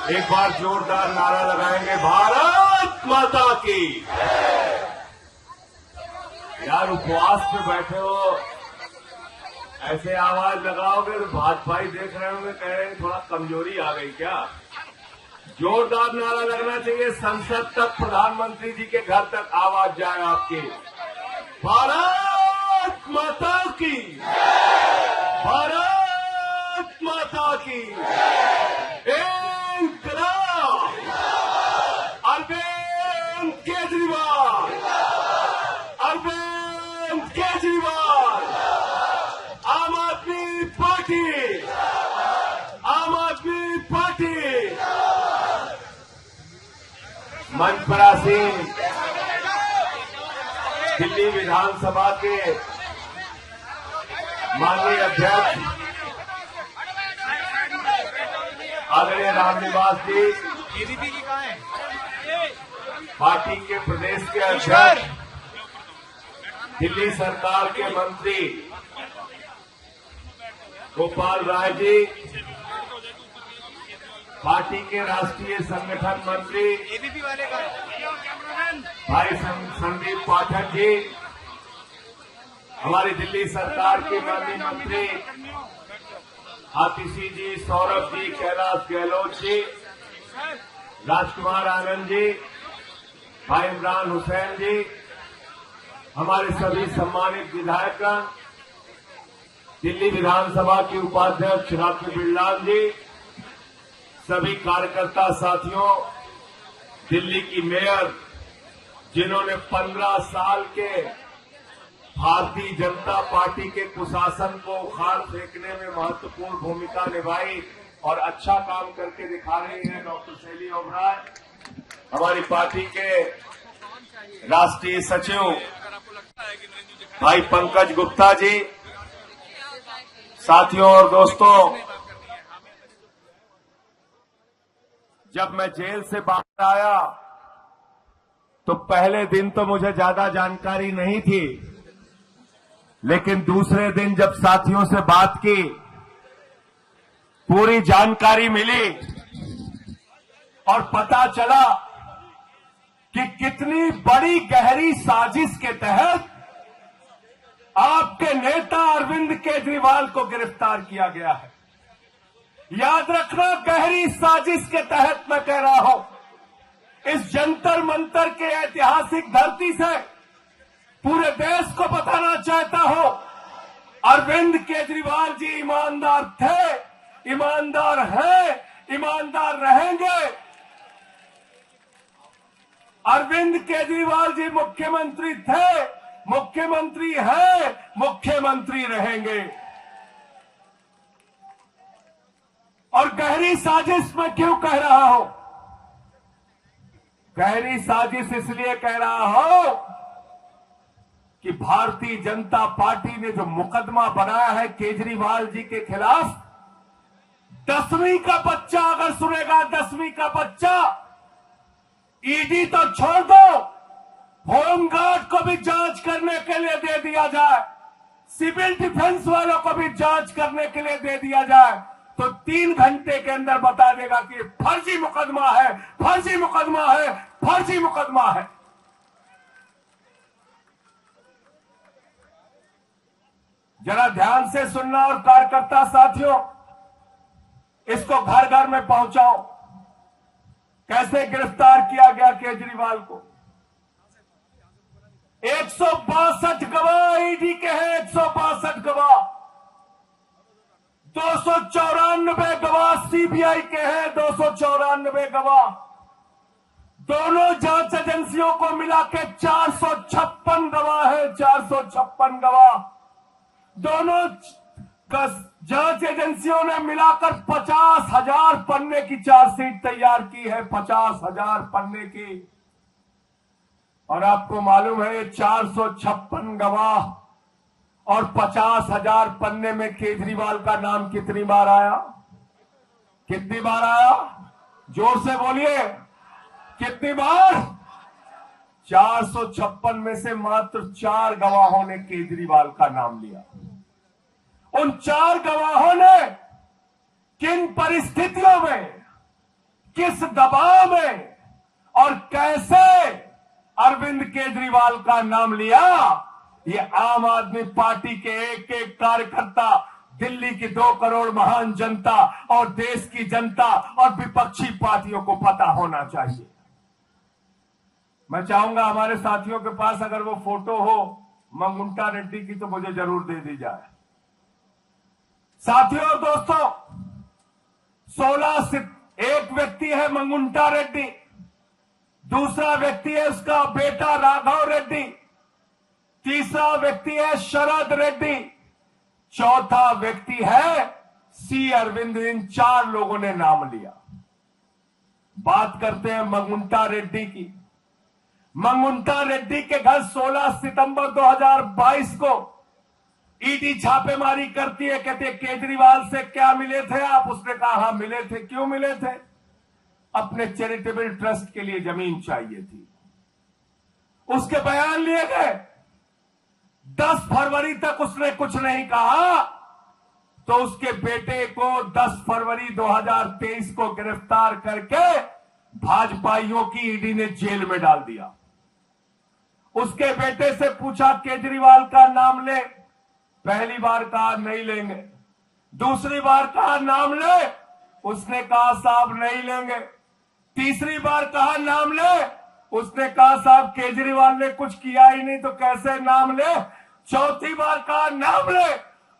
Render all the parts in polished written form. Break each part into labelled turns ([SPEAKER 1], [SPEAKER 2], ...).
[SPEAKER 1] एक बार जोरदार नारा लगाएंगे, भारत माता की। यार उपवास पे बैठे हो, ऐसे आवाज लगाओगे तो भाई देख रहे होंगे, कह रहे हैं थोड़ा कमजोरी आ गई क्या। जोरदार नारा लगना चाहिए, संसद तक, प्रधानमंत्री जी के घर तक आवाज जाए आपकी। भारत माता की, भारत माता की। अरविंद केजरीवाल, अरविंद केजरीवाल, आम आदमी पार्टी, आम आदमी पार्टी। मंच पर आसीन दिल्ली विधानसभा के माननीय अध्यक्ष आदरणीय रामनिवास जी, पार्टी के प्रदेश के अध्यक्ष, दिल्ली सरकार के मंत्री गोपाल राय जी, पार्टी के राष्ट्रीय संगठन मंत्री भाई संदीप पाठक जी, हमारी दिल्ली सरकार के माननीय मंत्री आतिशी जी, सौरभ जी, कैलाश गहलोत जी, राजकुमार आनंद जी, भाई इमरान हुसैन जी, हमारे सभी सम्मानित विधायकगण, दिल्ली विधानसभा के उपाध्यक्ष राकेश बिरलाल जी, सभी कार्यकर्ता साथियों, दिल्ली की मेयर जिन्होंने 15 साल के भारतीय जनता पार्टी के कुशासन को उखाड़ फेंकने में महत्वपूर्ण भूमिका निभाई और अच्छा काम करके दिखा रही हैं, डॉक्टर शैली ओबराय, हमारी पार्टी के राष्ट्रीय सचिव भाई पंकज गुप्ता जी, साथियों और दोस्तों, जब मैं जेल से बाहर आया तो पहले दिन तो मुझे ज्यादा जानकारी नहीं थी, लेकिन दूसरे दिन जब साथियों से बात की, पूरी जानकारी मिली और पता चला कि कितनी बड़ी गहरी साजिश के तहत आपके नेता अरविंद केजरीवाल को गिरफ्तार किया गया है। याद रखना, गहरी साजिश के तहत मैं कह रहा हूं, इस जंतर मंतर के ऐतिहासिक धरती से पूरे देश को बताना चाहता हूं, अरविंद केजरीवाल जी ईमानदार थे, ईमानदार हैं, ईमानदार रहेंगे। अरविंद केजरीवाल जी मुख्यमंत्री थे, मुख्यमंत्री हैं, मुख्यमंत्री रहेंगे। और गहरी साजिश मैं क्यों कह रहा हूं? गहरी साजिश इसलिए कह रहा हूं कि भारतीय जनता पार्टी ने जो मुकदमा बनाया है केजरीवाल जी के खिलाफ, 10वीं का बच्चा अगर सुनेगा, 10वीं का बच्चा, ईडी तो छोड़ दो, होमगार्ड को भी जांच करने के लिए दे दिया जाए, सिविल डिफेंस वालों को भी जांच करने के लिए दे दिया जाए, तो 3 घंटे के अंदर बता देगा कि फर्जी मुकदमा है, फर्जी मुकदमा है, फर्जी मुकदमा है। जरा ध्यान से सुनना और कार्यकर्ता साथियों, इसको घर घर में पहुंचाओ। कैसे गिरफ्तार किया गया केजरीवाल को? 162 गवाह ईडी के हैं, 162 गवाह, 294 गवाह सीबीआई के हैं, 294 गवाह, दोनों जांच एजेंसियों को मिला के 456 गवाह है, 456 गवाह, दोनों जांच एजेंसियों ने मिलाकर 50,000 पन्ने की चार्जशीट तैयार की है, 50,000 पन्ने की। और आपको मालूम है 456 गवाह और 50,000 पन्ने में केजरीवाल का नाम कितनी बार आया? कितनी बार आया? जोर से बोलिए, कितनी बार? 456 में से मात्र 4 गवाहों ने केजरीवाल का नाम लिया। उन 4 गवाहों ने किन परिस्थितियों में, किस दबाव में और कैसे अरविंद केजरीवाल का नाम लिया, ये आम आदमी पार्टी के एक एक कार्यकर्ता, दिल्ली की 2 करोड़ महान जनता और देश की जनता और विपक्षी पार्टियों को पता होना चाहिए। मैं चाहूंगा हमारे साथियों के पास अगर वो फोटो हो मंगुंटा रेड्डी की तो मुझे जरूर दे दी जाए। साथियों और दोस्तों, 16 एक व्यक्ति है मंगुंटा रेड्डी, दूसरा व्यक्ति है उसका बेटा राघव रेड्डी, तीसरा व्यक्ति है शरद रेड्डी, चौथा व्यक्ति है सी अरविंद। इन 4 लोगों ने नाम लिया। बात करते हैं मंगुंटा रेड्डी की। मंगुंटा रेड्डी के घर 16 सितंबर 2022 को ईडी छापेमारी करती है। कहते केजरीवाल से क्या मिले थे आप? उसने कहा हाँ मिले थे। क्यों मिले थे? अपने चैरिटेबल ट्रस्ट के लिए जमीन चाहिए थी। उसके बयान लिए गए। 10 फरवरी तक उसने कुछ नहीं कहा तो उसके बेटे को 10 फरवरी 2023 को गिरफ्तार करके भाजपाइयों की ईडी ने जेल में डाल दिया। उसके बेटे से पूछा केजरीवाल का नाम ले, पहली बार कहा नहीं लेंगे, दूसरी बार कहा नाम ले, उसने कहा साहब नहीं लेंगे, तीसरी बार कहा नाम ले, उसने कहा साहब केजरीवाल ने कुछ किया ही नहीं तो कैसे नाम ले, चौथी बार कहा नाम ले,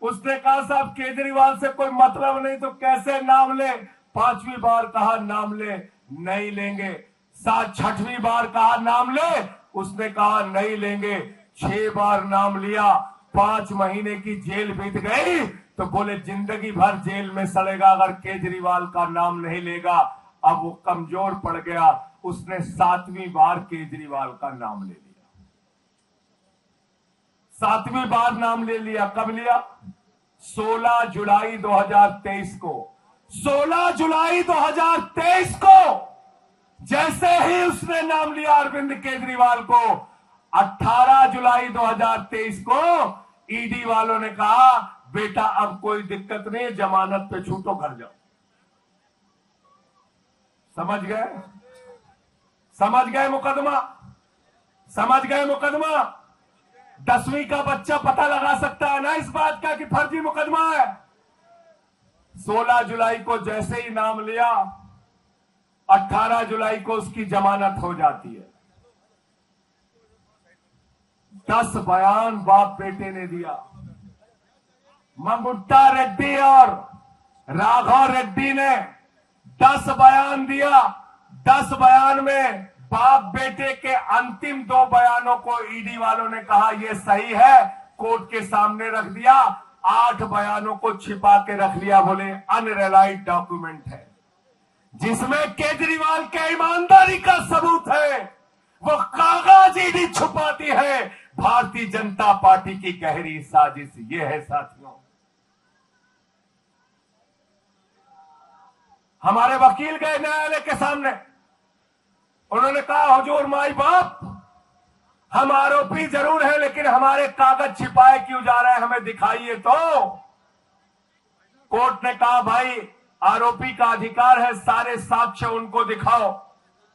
[SPEAKER 1] उसने कहा साहब केजरीवाल से कोई मतलब नहीं तो कैसे नाम ले, पांचवी बार कहा नाम ले, नहीं लेंगे, 6वीं बार कहा नाम ले, उसने कहा नहीं लेंगे, 6 बार नाम लिया, 5 महीने की जेल बीत गई तो बोले जिंदगी भर जेल में सड़ेगा अगर केजरीवाल का नाम नहीं लेगा। अब वो कमजोर पड़ गया, उसने 7वीं बार केजरीवाल का नाम ले लिया। 7वीं बार नाम ले लिया। कब लिया? 16 जुलाई 2023 को। 16 जुलाई 2023 को जैसे ही उसने नाम लिया अरविंद केजरीवाल को, 18 जुलाई 2023 को ईडी वालों ने कहा बेटा अब कोई दिक्कत नहीं, जमानत पे छूटो, घर जाओ। समझ गए? समझ गए मुकदमा? समझ गए मुकदमा? 10वीं का बच्चा पता लगा सकता है ना इस बात का कि फर्जी मुकदमा है। 16 जुलाई को जैसे ही नाम लिया, 18 जुलाई को उसकी जमानत हो जाती है। 10 बयान बाप बेटे ने दिया। मंगुंटा रेड्डी और राघव रेड्डी ने 10 बयान दिया। 10 बयान में बाप बेटे के अंतिम 2 बयानों को ईडी वालों ने कहा यह सही है, कोर्ट के सामने रख दिया। 8 बयानों को छिपा के रख लिया, बोले अनरिलाइड डॉक्यूमेंट है, जिसमें केजरीवाल के ईमानदारी का सबूत है। वो कागज ईडी छुपाती है। भारतीय जनता पार्टी की गहरी साजिश ये है साथियों। हमारे वकील गए न्यायालय के सामने, उन्होंने कहा हुजूर माई बाप, हम आरोपी जरूर हैं लेकिन हमारे कागज छिपाए क्यों जा रहे हैं, हमें दिखाइए तो। कोर्ट ने कहा भाई आरोपी का अधिकार है, सारे साक्ष्य उनको दिखाओ।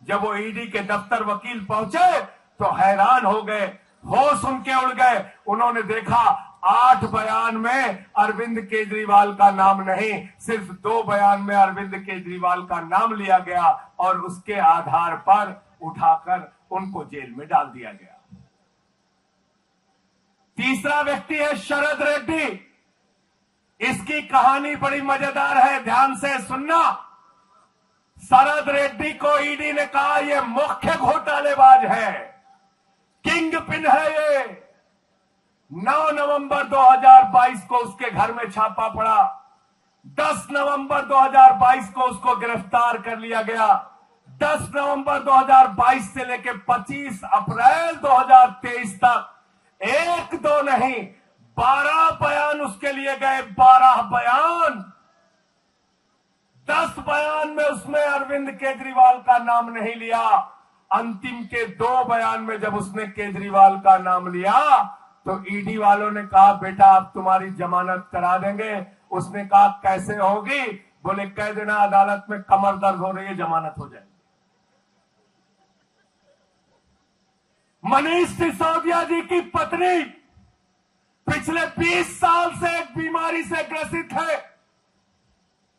[SPEAKER 1] जब वो ईडी के दफ्तर वकील पहुंचे तो हैरान हो गए, होश उनके उड़ गए। उन्होंने देखा 8 बयान में अरविंद केजरीवाल का नाम नहीं, सिर्फ 2 बयान में अरविंद केजरीवाल का नाम लिया गया और उसके आधार पर उठाकर उनको जेल में डाल दिया गया। तीसरा व्यक्ति है शरद रेड्डी। इसकी कहानी बड़ी मजेदार है, ध्यान से सुनना। शरद रेड्डी को ईडी ने कहा यह मुख्य घोटालेबाज है, किंग पिन है ये। 9 नवंबर 2022 को उसके घर में छापा पड़ा। 10 नवंबर 2022 को उसको गिरफ्तार कर लिया गया। 10 नवंबर 2022 से लेकर 25 अप्रैल 2023 तक 1-2 नहीं 12 बयान उसके लिए गए। 12 बयान। 10 बयान में उसने अरविंद केजरीवाल का नाम नहीं लिया। अंतिम के 2 बयान में जब उसने केजरीवाल का नाम लिया तो ईडी वालों ने कहा बेटा आप तुम्हारी जमानत करा देंगे। उसने कहा कैसे होगी, बोले कह देना अदालत में कमर दर्द हो रही है, जमानत हो जाएगी। मनीष सिसोदिया जी की पत्नी पिछले 20 साल से एक बीमारी से ग्रसित है।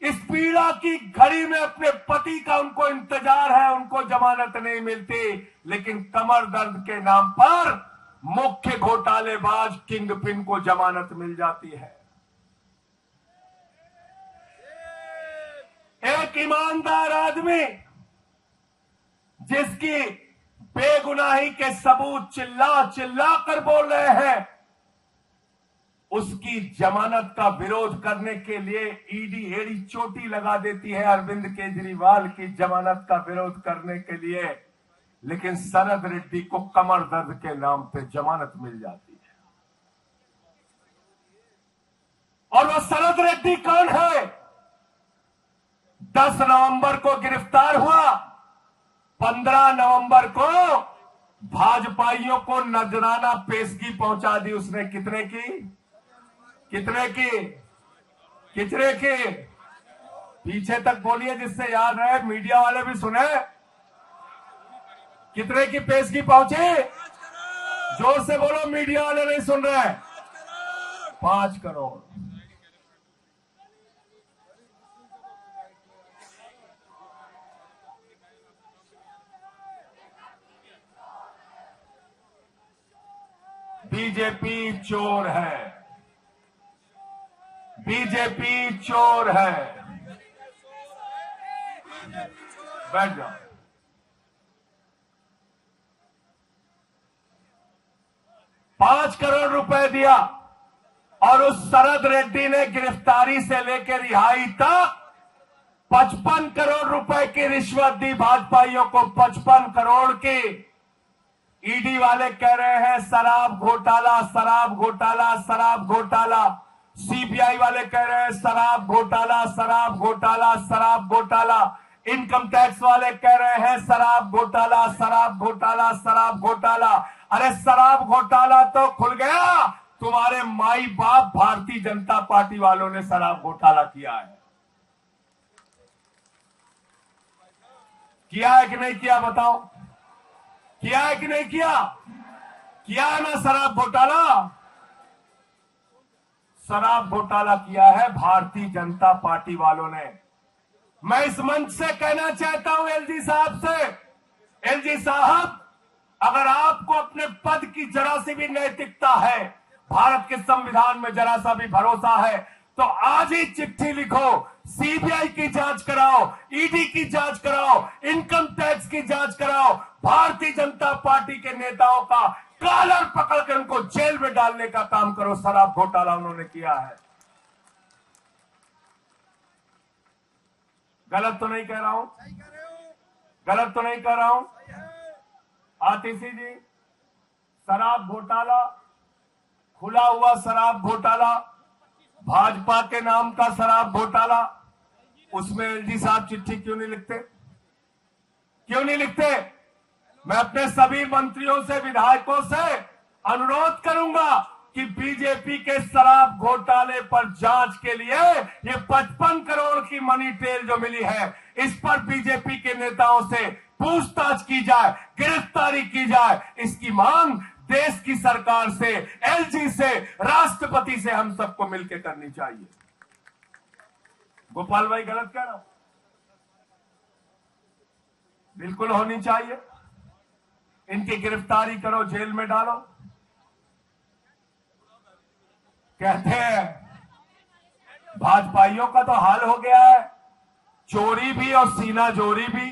[SPEAKER 1] इस पीड़ा की घड़ी में अपने पति का उनको इंतजार है, उनको जमानत नहीं मिलती, लेकिन कमर दर्द के नाम पर मुख्य घोटालेबाज किंगपिन को जमानत मिल जाती है। एक ईमानदार आदमी जिसकी बेगुनाही के सबूत चिल्ला चिल्ला कर बोल रहे हैं, उसकी जमानत का विरोध करने के लिए ईडी एड़ी चोटी लगा देती है अरविंद केजरीवाल की जमानत का विरोध करने के लिए, लेकिन शरद रेड्डी को कमर दर्द के नाम पे जमानत मिल जाती है। और वह शरद रेड्डी कौन है? 10 नवंबर को गिरफ्तार हुआ, 15 नवंबर को भाजपाइयों को नजराना पेशगी पहुंचा दी उसने। कितने की? पीछे तक बोलिए जिससे याद रहे, मीडिया वाले भी सुने। कितने की पेशगी पहुंची? जोर से बोलो, मीडिया वाले नहीं सुन रहे। 5 करोड़। बीजेपी चोर है, बीजेपी चोर है। बैठ जाओ। $5 करोड़ रुपए दिया और उस शरद रेड्डी ने गिरफ्तारी से लेकर रिहाई तक 55 करोड़ रुपए की रिश्वत दी भाजपाइयों को। 55 करोड़ की। ईडी वाले कह रहे हैं शराब घोटाला, शराब घोटाला, शराब घोटाला। सीबीआई वाले कह रहे हैं शराब घोटाला, शराब घोटाला, शराब घोटाला। इनकम टैक्स वाले कह रहे हैं शराब घोटाला, शराब घोटाला, शराब घोटाला। अरे शराब घोटाला तो खुल गया, तुम्हारे माई बाप भारतीय जनता पार्टी वालों ने शराब घोटाला किया है। किया है कि नहीं किया? बताओ, किया है कि नहीं किया? किया है ना शराब घोटाला? शराब घोटाला किया है भारतीय जनता पार्टी वालों ने। मैं इस मंच से कहना चाहता हूं एलजी साहब से, एलजी साहब, अगर आपको अपने पद की जरा सी भी नैतिकता है, भारत के संविधान में जरा सा भी भरोसा है, तो आज ही चिट्ठी लिखो, सीबीआई की जांच कराओ, ईडी की जांच कराओ, इनकम टैक्स की जांच कराओ, भारतीय जनता पार्टी के नेताओं का कॉलर पकड़ कर उनको जेल में डालने का काम करो। शराब घोटाला उन्होंने किया है। गलत तो नहीं कह रहा हूं? गलत तो नहीं कह रहा हूं? आतिशी जी, शराब घोटाला, खुला हुआ शराब घोटाला, भाजपा के नाम का शराब घोटाला, उसमें एलजी साहब चिट्ठी क्यों नहीं लिखते? क्यों नहीं लिखते? मैं अपने सभी मंत्रियों से, विधायकों से अनुरोध करूंगा कि बीजेपी के शराब घोटाले पर जांच के लिए ये 55 करोड़ की मनी ट्रेल जो मिली है, इस पर बीजेपी के नेताओं से पूछताछ की जाए, गिरफ्तारी की जाए। इसकी मांग देश की सरकार से, एलजी से, राष्ट्रपति से हम सबको मिलकर करनी चाहिए। गोपाल भाई गलत कह रहा हूं? बिल्कुल होनी चाहिए। इनकी गिरफ्तारी करो, जेल में डालो। कहते हैं भाजपाइयों का तो हाल हो गया है, चोरी भी और सीना जोरी भी।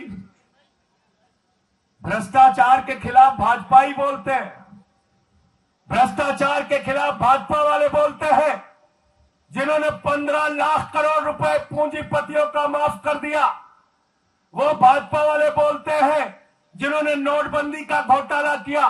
[SPEAKER 1] भ्रष्टाचार के खिलाफ भाजपाई बोलते हैं, भ्रष्टाचार के खिलाफ भाजपा वाले बोलते हैं। जिन्होंने 15 लाख करोड़ रुपए पूंजीपतियों का माफ कर दिया, वो भाजपा वाले बोलते हैं। जिन्होंने नोटबंदी का घोटाला किया,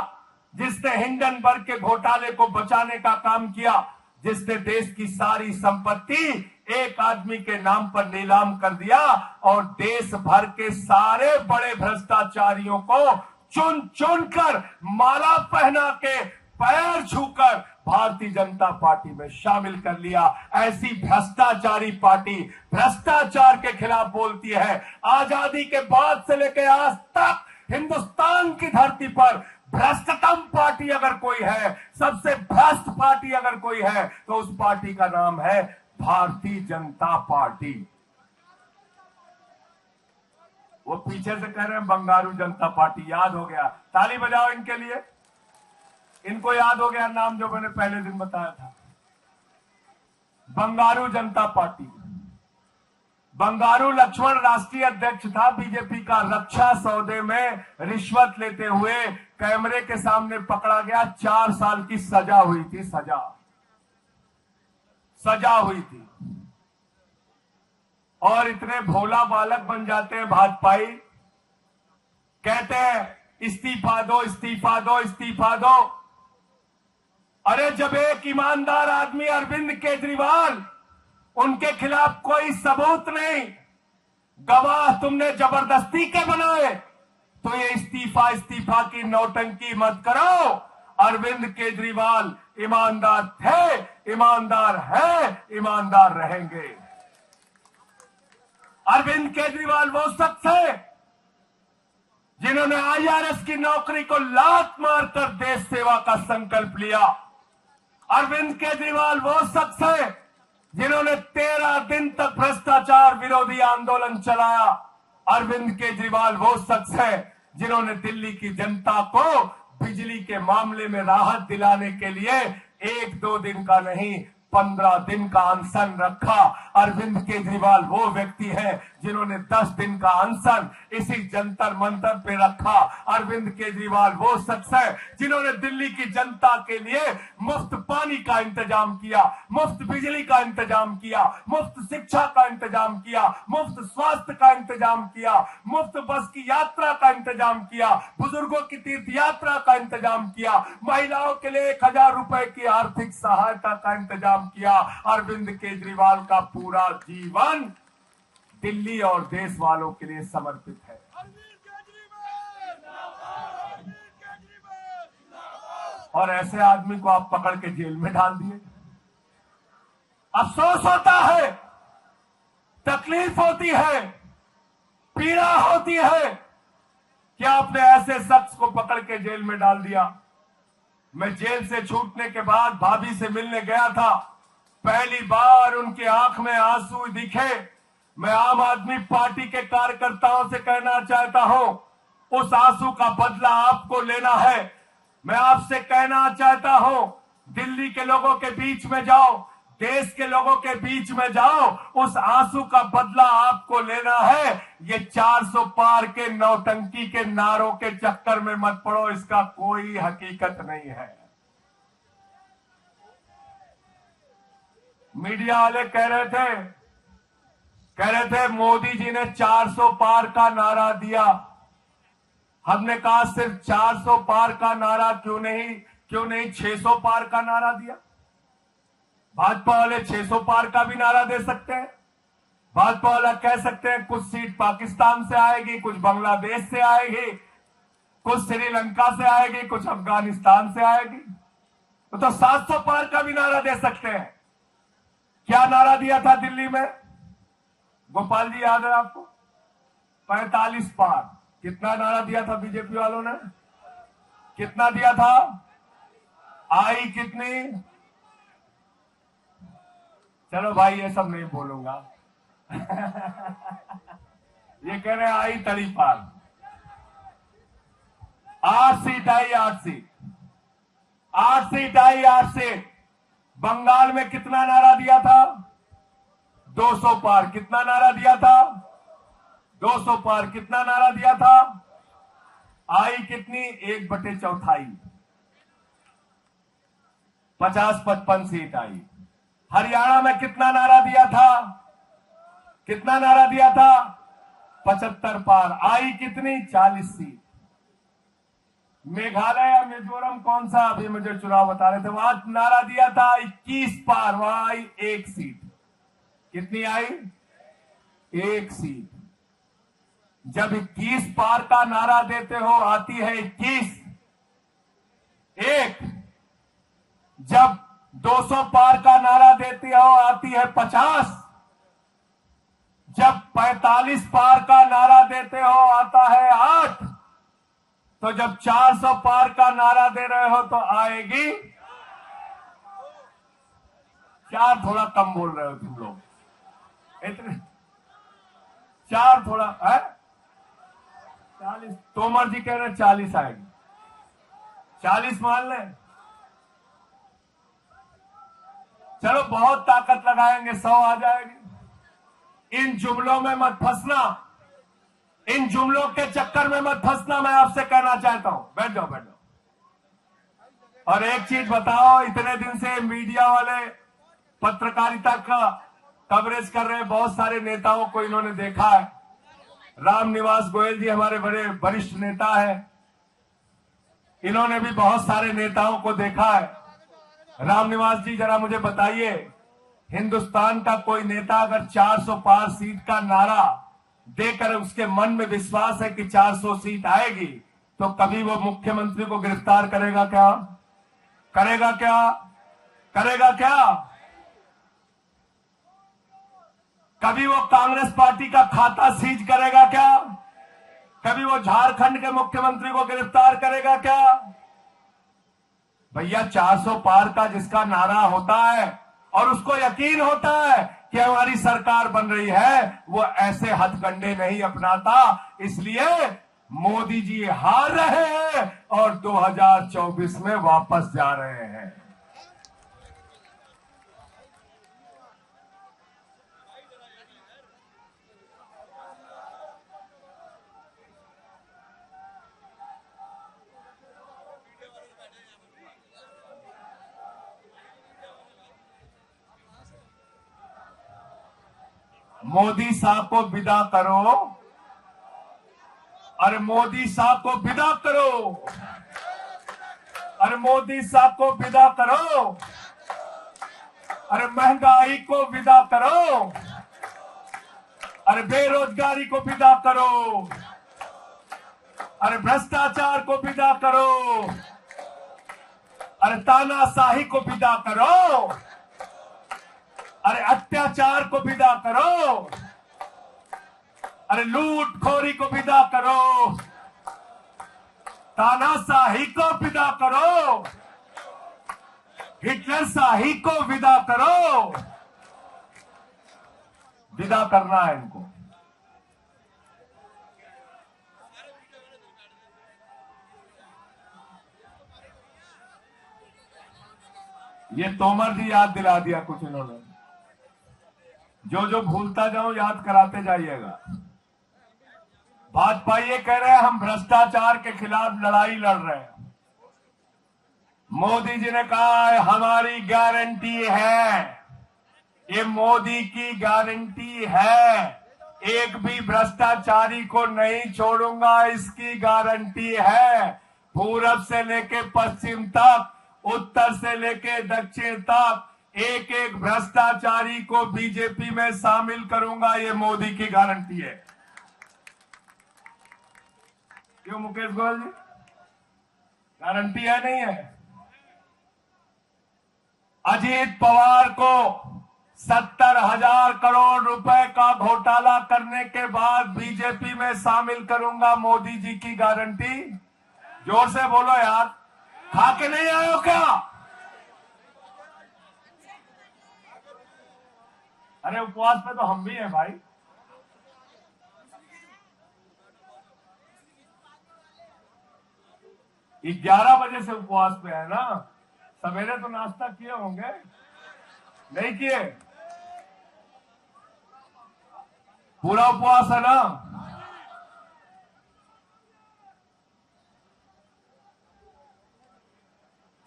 [SPEAKER 1] जिसने हिंडनबर्ग के घोटाले को बचाने का काम किया, जिसने देश की सारी संपत्ति एक आदमी के नाम पर नीलाम कर दिया और देश भर के सारे बड़े भ्रष्टाचारियों को चुन चुन कर, माला पहना के, पैर छूकर
[SPEAKER 2] भारतीय जनता पार्टी में शामिल कर लिया। ऐसी भ्रष्टाचारी पार्टी भ्रष्टाचार के खिलाफ बोलती है। आजादी के बाद से लेकर आज तक हिंदुस्तान की धरती पर भ्रष्टतम पार्टी अगर कोई है, सबसे भ्रष्ट पार्टी अगर कोई है, तो उस पार्टी का नाम है भारतीय जनता पार्टी। वो पीछे से कह रहे हैं बंगारू जनता पार्टी, याद हो गया। ताली बजाओ इनके लिए। इनको याद हो गया नाम जो मैंने पहले दिन बताया था, बंगारू जनता पार्टी। बंगारू लक्ष्मण राष्ट्रीय अध्यक्ष था बीजेपी का। रक्षा सौदे में रिश्वत लेते हुए कैमरे के सामने पकड़ा गया। 4 साल की सजा हुई थी। सजा हुई थी। और इतने भोला बालक बन जाते हैं भाजपाई, कहते हैं इस्तीफा दो, इस्तीफा दो, इस्तीफा दो। अरे जब एक ईमानदार आदमी अरविंद केजरीवाल, उनके खिलाफ कोई सबूत नहीं, गवाह तुमने जबरदस्ती के बनाए, तो ये इस्तीफा की नौटंकी मत करो। अरविंद केजरीवाल ईमानदार थे, ईमानदार है, ईमानदार रहेंगे। अरविंद केजरीवाल वो शख्स है जिन्होंने IRS की नौकरी को लात मारकर देश सेवा का संकल्प लिया। अरविंद केजरीवाल वो शख्स है जिन्होंने 13 दिन तक भ्रष्टाचार विरोधी आंदोलन चलाया। अरविंद केजरीवाल वो शख्स है जिन्होंने दिल्ली की जनता को बिजली के मामले में राहत दिलाने के लिए 1-2 दिन का नहीं, 15 दिन का अनशन रखा। अरविंद केजरीवाल वो व्यक्ति है जिन्होंने 10 दिन का अनशन इसी जंतर मंतर पे रखा। अरविंद केजरीवाल वो शख्स है जिन्होंने दिल्ली की जनता के लिए मुफ्त पानी का इंतजाम किया, मुफ्त बिजली का इंतजाम किया, मुफ्त शिक्षा का इंतजाम किया, मुफ्त स्वास्थ्य का इंतजाम किया, मुफ्त बस की यात्रा का इंतजाम किया, बुजुर्गों की तीर्थ यात्रा का इंतजाम किया, महिलाओं के लिए 1000 रुपए की आर्थिक सहायता का इंतजाम किया। अरविंद केजरीवाल का पूरा जीवन दिल्ली और देश वालों के लिए समर्पित है। और ऐसे आदमी को आप पकड़ के जेल में डाल दिए। अफसोस होता है, तकलीफ होती है, पीड़ा होती है कि आपने ऐसे शख्स को पकड़ के जेल में डाल दिया। मैं जेल से छूटने के बाद भाभी से मिलने गया था। पहली बार उनकी आंख में आंसू दिखे। मैं आम आदमी पार्टी के कार्यकर्ताओं से कहना चाहता हूं, उस आंसू का बदला आपको लेना है। मैं आपसे कहना चाहता हूं, दिल्ली के लोगों के बीच में जाओ, देश के लोगों के बीच में जाओ, उस आंसू का बदला आपको लेना है। ये 400 पार के नौटंकी के नारों के चक्कर में मत पड़ो, इसका कोई हकीकत नहीं है। मीडिया वाले कह रहे थे मोदी जी ने 400 पार का नारा दिया। हमने कहा सिर्फ 400 पार का नारा क्यों नहीं 600 पार का नारा दिया। भाजपा वाले 600 पार का भी नारा दे सकते हैं। भाजपा वाला कह सकते हैं कुछ सीट पाकिस्तान से आएगी, कुछ बांग्लादेश से आएगी, कुछ श्रीलंका से आएगी, कुछ अफगानिस्तान से आएगी। तो 700 पार का भी नारा दे सकते हैं। क्या नारा दिया था दिल्ली में? गोपाल जी याद है आपको? 45 पार। कितना नारा दिया था बीजेपी वालों ने? कितना दिया था? आई कितनी? चलो भाई ये सब नहीं बोलूंगा। ये कह रहे हैं आई 30 पार। 8 सीट आई, 8 सीट, 8 सीट आई, 8 सीट। बंगाल में कितना नारा दिया था? 200 पार। कितना नारा दिया था? 200 पार। कितना नारा दिया था? आई कितनी? 1/4। 50-55 सीट आई। हरियाणा में कितना नारा दिया था? कितना नारा दिया था? 75 पार। आई कितनी? 40 सीट। मेघालय या मिजोरम कौन सा अभी मुझे चुनाव बता रहे थे, वहां नारा दिया था 21 पार, वहां आई 1 सीट। कितनी आई? 1 सीट। जब 21 पार का नारा देते हो आती है 21, 1। जब 200 पार का नारा देती हो आती है 50, जब 45 पार का नारा देते हो आता है 8, तो जब 400 पार का नारा दे रहे हो तो आएगी 4। थोड़ा कम बोल रहे हो तुम लोग, इतने 4 थोड़ा है 40। तोमर जी कह रहे 40 आएगी, 40 मान लें। चलो बहुत ताकत लगाएंगे, 100 आ जाएगी। इन जुमलों में मत फंसना, इन जुमलों के चक्कर में मत फंसना, मैं आपसे कहना चाहता हूं। बैठ जाओ बैठ जाओ। और एक चीज बताओ, इतने दिन से मीडिया वाले पत्रकारिता का कवरेज कर रहे हैं, बहुत सारे नेताओं को इन्होंने देखा है। रामनिवास गोयल जी हमारे बड़े वरिष्ठ नेता हैं, इन्होंने भी बहुत सारे नेताओं को देखा है। रामनिवास जी जरा मुझे बताइए, हिंदुस्तान का कोई नेता अगर 400 पार सीट का नारा देकर उसके मन में विश्वास है कि 400 सीट आएगी, तो कभी वो मुख्यमंत्री को गिरफ्तार करेगा क्या? करेगा क्या? करेगा क्या? कभी वो कांग्रेस पार्टी का खाता सीज करेगा क्या? कभी वो झारखंड के मुख्यमंत्री को गिरफ्तार करेगा क्या? भैया 400 पार का जिसका नारा होता है और उसको यकीन होता है कि हमारी सरकार बन रही है, वो ऐसे हथकंडे नहीं अपनाता। इसलिए मोदी जी हार रहे हैं और 2024 में वापस जा रहे हैं। मोदी साहब को विदा करो, अरे मोदी साहब को विदा करो, अरे मोदी साहब को विदा करो, अरे महंगाई को विदा करो, अरे बेरोजगारी को विदा करो, अरे भ्रष्टाचार को विदा करो, अरे तानाशाही को विदा करो, अरे अत्याचार को विदा करो, अरे लूटखोरी को विदा करो, तानाशाही को विदा करो, हिटलर शाही को विदा करो। विदा करना है इनको। ये तोमर जी याद दिला दिया कुछ इन्होंने, जो जो भूलता जाऊं याद कराते जाइएगा। भाजपा ये कह रहे हैं हम भ्रष्टाचार के खिलाफ लड़ाई लड़ रहे हैं। मोदी जी ने कहा है हमारी गारंटी है, ये मोदी की गारंटी है, एक भी भ्रष्टाचारी को नहीं छोड़ूंगा, इसकी गारंटी है। पूरब से लेके पश्चिम तक, उत्तर से लेके दक्षिण तक, एक एक भ्रष्टाचारी को बीजेपी में शामिल करूंगा, ये मोदी की गारंटी है। क्यों मुकेश गोयल जी, गारंटी है नहीं है? अजीत पवार को 70,000 करोड़ रुपए का घोटाला करने के बाद बीजेपी में शामिल करूंगा, मोदी जी की गारंटी। जोर से बोलो यार, खा के नहीं आए हो क्या? अरे उपवास पे तो हम भी हैं भाई। ये 11 बजे से उपवास पे है ना, सवेरे तो नाश्ता किए होंगे, नहीं किए? पूरा उपवास है ना?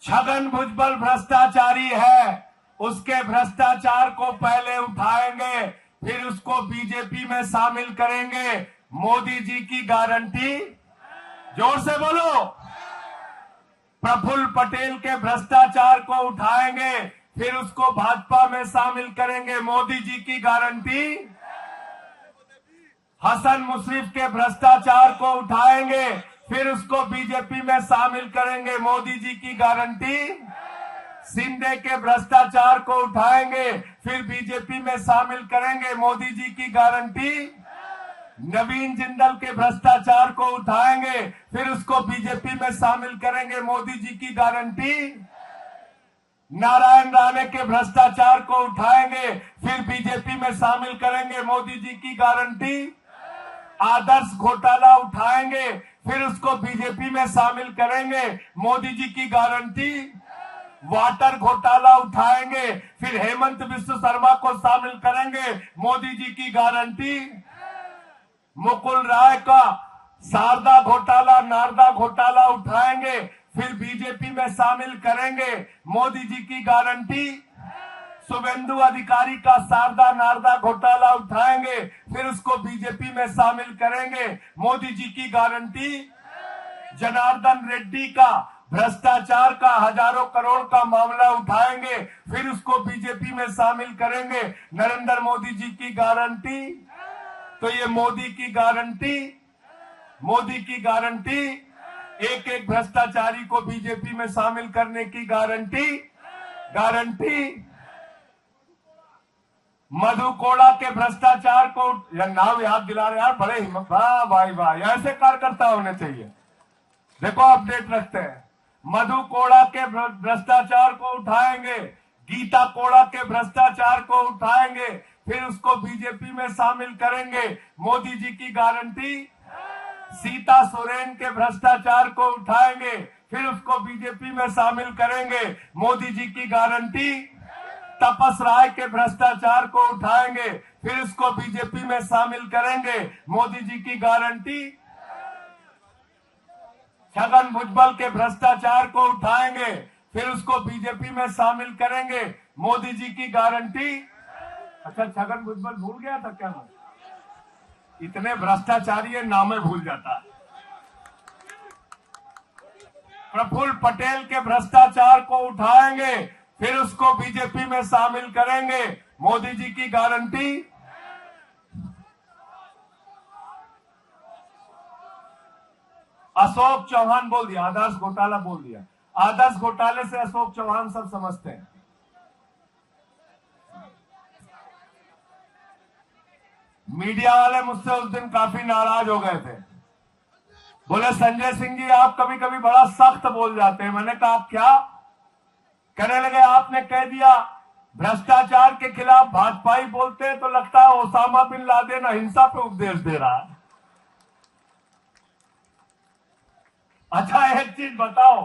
[SPEAKER 2] छगन भुजबल भ्रष्टाचारी है, उसके भ्रष्टाचार को पहले उठाएंगे, फिर उसको बीजेपी में शामिल करेंगे। मोदी जी की गारंटी, जोर से बोलो। प्रफुल्ल पटेल के भ्रष्टाचार को उठाएंगे, फिर उसको भाजपा में शामिल करेंगे, मोदी जी की गारंटी। हसन मुशर्रफ के भ्रष्टाचार को उठाएंगे, फिर उसको बीजेपी में शामिल करेंगे, मोदी जी की गारंटी। शिंदे के भ्रष्टाचार को उठाएंगे, फिर बीजेपी में शामिल करेंगे, मोदी जी की गारंटी। नवीन जिंदल के भ्रष्टाचार को उठाएंगे, फिर उसको बीजेपी में शामिल करेंगे, मोदी जी की गारंटी। नारायण राणे के भ्रष्टाचार को उठाएंगे, फिर बीजेपी में शामिल करेंगे, मोदी जी की गारंटी। आदर्श घोटाला उठाएंगे, फिर उसको बीजेपी में शामिल करेंगे, मोदी जी की गारंटी। वाटर घोटाला उठाएंगे, फिर हेमंत बिस्व शर्मा को शामिल करेंगे, मोदी जी की गारंटी। मुकुल राय का शारदा घोटाला, नारदा घोटाला उठाएंगे, फिर बीजेपी में शामिल करेंगे, मोदी जी की गारंटी। शुभेंदु अधिकारी का शारदा नारदा घोटाला उठाएंगे, फिर उसको बीजेपी में शामिल करेंगे, मोदी जी की गारंटी। जनार्दन रेड्डी का भ्रष्टाचार का हजारों करोड़ का मामला उठाएंगे, फिर उसको बीजेपी में शामिल करेंगे, नरेंद्र मोदी जी की गारंटी। तो ये मोदी की गारंटी, मोदी की गारंटी, एक एक भ्रष्टाचारी को बीजेपी में शामिल करने की गारंटी। मधु कोड़ा के भ्रष्टाचार को, यह नाम याद दिला रहे यार, बड़े हिम्मत, वाह भाई वाह, ऐसे कार्यकर्ता होने चाहिए। देखो अपडेट रखते हैं। मधु कोड़ा के भ्रष्टाचार को उठाएंगे, गीता कोड़ा के भ्रष्टाचार को उठाएंगे, फिर उसको बीजेपी में शामिल करेंगे, मोदी जी की गारंटी। सीता सोरेन के भ्रष्टाचार को उठाएंगे, फिर उसको बीजेपी में शामिल करेंगे, मोदी जी की गारंटी। तपस राय के भ्रष्टाचार को उठाएंगे, फिर उसको बीजेपी में शामिल करेंगे, मोदी जी की गारंटी। छगन भुजबल के भ्रष्टाचार को उठाएंगे, फिर उसको बीजेपी में शामिल करेंगे, मोदी जी की गारंटी। अच्छा, छगन भुजबल भूल गया था क्या? मैं इतने भ्रष्टाचारी है, नाम भूल जाता है। प्रफुल्ल पटेल के भ्रष्टाचार को उठाएंगे, फिर उसको बीजेपी में शामिल करेंगे, मोदी जी की गारंटी। अशोक चौहान बोल दिया, आदर्श घोटाला बोल दिया। आदर्श घोटाले से अशोक चौहान सब समझते हैं। मीडिया वाले मुझसे उस दिन काफी नाराज हो गए थे, बोले संजय सिंह जी आप कभी कभी बड़ा सख्त बोल जाते हैं। मैंने कहा क्या? कहने लगे आपने कह दिया भ्रष्टाचार के खिलाफ भाजपाई बोलते हैं तो लगता है ओसामा बिन लादेन अहिंसा पे उपदेश दे रहा है। अच्छा एक चीज बताओ,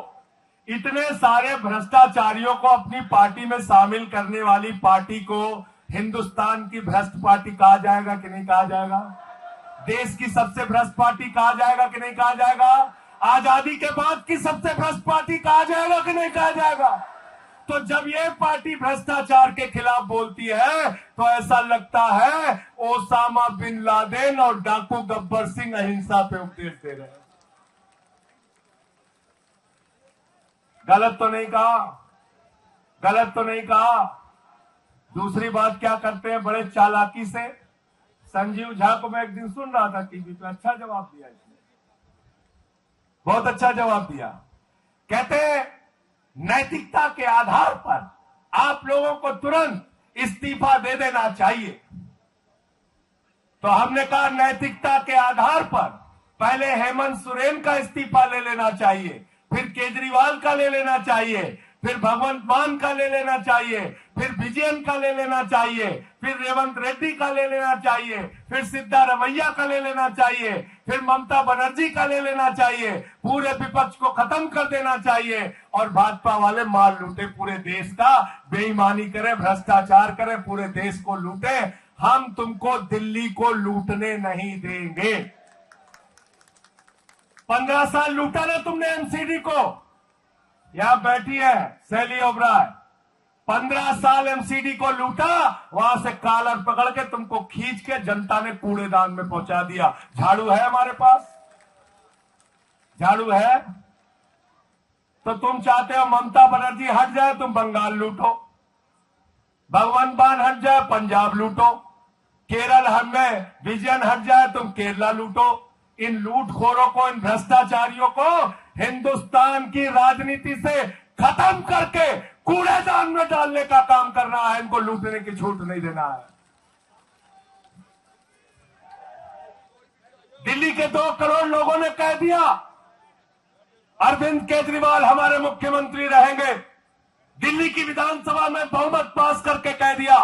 [SPEAKER 2] इतने सारे भ्रष्टाचारियों को अपनी पार्टी में शामिल करने वाली पार्टी को हिंदुस्तान की भ्रष्ट पार्टी कहा जाएगा कि नहीं कहा जाएगा? देश की सबसे भ्रष्ट पार्टी कहा जाएगा कि नहीं कहा जाएगा? आजादी के बाद की सबसे भ्रष्ट पार्टी कहा जाएगा कि नहीं कहा जाएगा? तो जब ये पार्टी भ्रष्टाचार के खिलाफ बोलती है तो ऐसा लगता है ओसामा बिन लादेन और डाकू गब्बर सिंह अहिंसा पे उपदेश दे रहे हैं। गलत तो नहीं कहा, गलत तो नहीं कहा। दूसरी बात क्या करते हैं बड़े चालाकी से, संजीव झा को मैं एक दिन सुन रहा था टीवी पे, अच्छा जवाब दिया इसने, बहुत अच्छा जवाब दिया। कहते नैतिकता के आधार पर आप लोगों को तुरंत इस्तीफा दे देना चाहिए। तो हमने कहा नैतिकता के आधार पर पहले हेमंत सोरेन का इस्तीफा ले लेना चाहिए, फिर केजरीवाल का ले लेना चाहिए, फिर भगवंत मान का ले लेना चाहिए, फिर विजयन का ले लेना चाहिए, फिर रेवंत रेड्डी का ले लेना चाहिए, फिर सिद्धारमैया का ले लेना चाहिए, फिर ममता बनर्जी का ले लेना चाहिए। पूरे विपक्ष को खत्म कर देना चाहिए और भाजपा वाले माल लूटे पूरे देश का, बेईमानी करें, भ्रष्टाचार करें, पूरे देश को लूटे। हम तुमको दिल्ली को लूटने नहीं देंगे। 15 साल लूटा ना तुमने एमसीडी को। यहां बैठी है शैली ओबराय, 15 साल एमसीडी को लूटा, वहां से कॉलर पकड़ के तुमको खींच के जनता ने कूड़ेदान में पहुंचा दिया। झाड़ू है हमारे पास, झाड़ू है। तो तुम चाहते हो ममता बनर्जी हट जाए, तुम बंगाल लूटो, भगवंत मान हट जाए, पंजाब लूटो, केरल में विजयन हट जाए, तुम केरला लूटो। इन लूटखोरों को, इन भ्रष्टाचारियों को हिंदुस्तान की राजनीति से खत्म करके कूड़ेदान में डालने का काम करना है, इनको लूटने की छूट नहीं देना है। दिल्ली के 2 करोड़ लोगों ने कह दिया अरविंद केजरीवाल हमारे मुख्यमंत्री रहेंगे। दिल्ली की विधानसभा में बहुमत पास करके कह दिया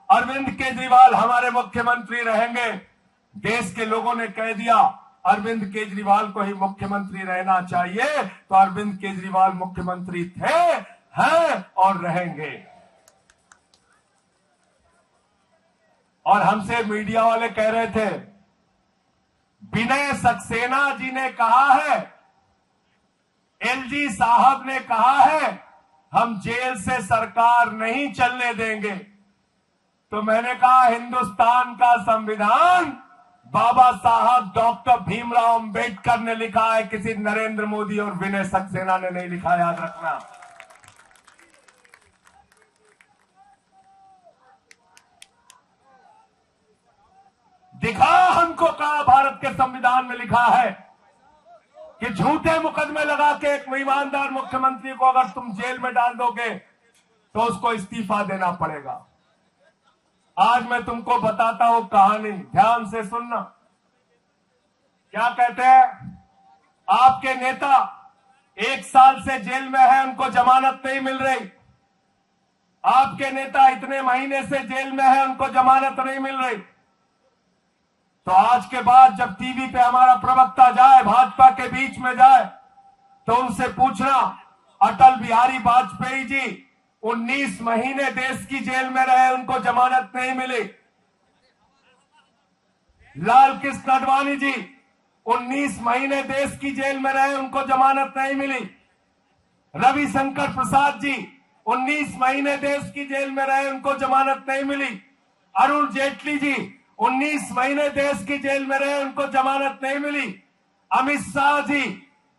[SPEAKER 2] अरविंद केजरीवाल हमारे मुख्यमंत्री रहेंगे। देश के लोगों ने कह दिया अरविंद केजरीवाल को ही मुख्यमंत्री रहना चाहिए, तो अरविंद केजरीवाल मुख्यमंत्री थे, हैं और रहेंगे। और हमसे मीडिया वाले कह रहे थे विनय सक्सेना जी ने कहा है, एलजी साहब ने कहा है हम जेल से सरकार नहीं चलने देंगे। तो मैंने कहा हिंदुस्तान का संविधान बाबा साहब डॉक्टर भीमराव अंबेडकर ने लिखा है, किसी नरेंद्र मोदी और विनय सक्सेना ने नहीं लिखा, याद रखना। दिखा हमको कहा भारत के संविधान में लिखा है कि झूठे मुकदमे लगा के एक ईमानदार मुख्यमंत्री को अगर तुम जेल में डाल दोगे तो उसको इस्तीफा देना पड़ेगा। आज मैं तुमको बताता हूं कहानी, ध्यान से सुनना। क्या कहते हैं, आपके नेता 1 साल से जेल में है, उनको जमानत नहीं मिल रही। आपके नेता इतने महीने से जेल में है, उनको जमानत नहीं मिल रही। तो आज के बाद जब टीवी पे हमारा प्रवक्ता जाए, भाजपा के बीच में जाए, तो उनसे पूछना अटल बिहारी वाजपेयी जी 19 महीने देश की जेल में रहे, उनको जमानत नहीं मिली। लाल कृष्ण आडवाणी जी 19 महीने देश की जेल में रहे, उनको जमानत नहीं मिली। रविशंकर प्रसाद जी 19 महीने देश की जेल में रहे, उनको जमानत नहीं मिली। अरुण जेटली जी 19 महीने देश की जेल में रहे, उनको जमानत नहीं मिली। अमित शाह जी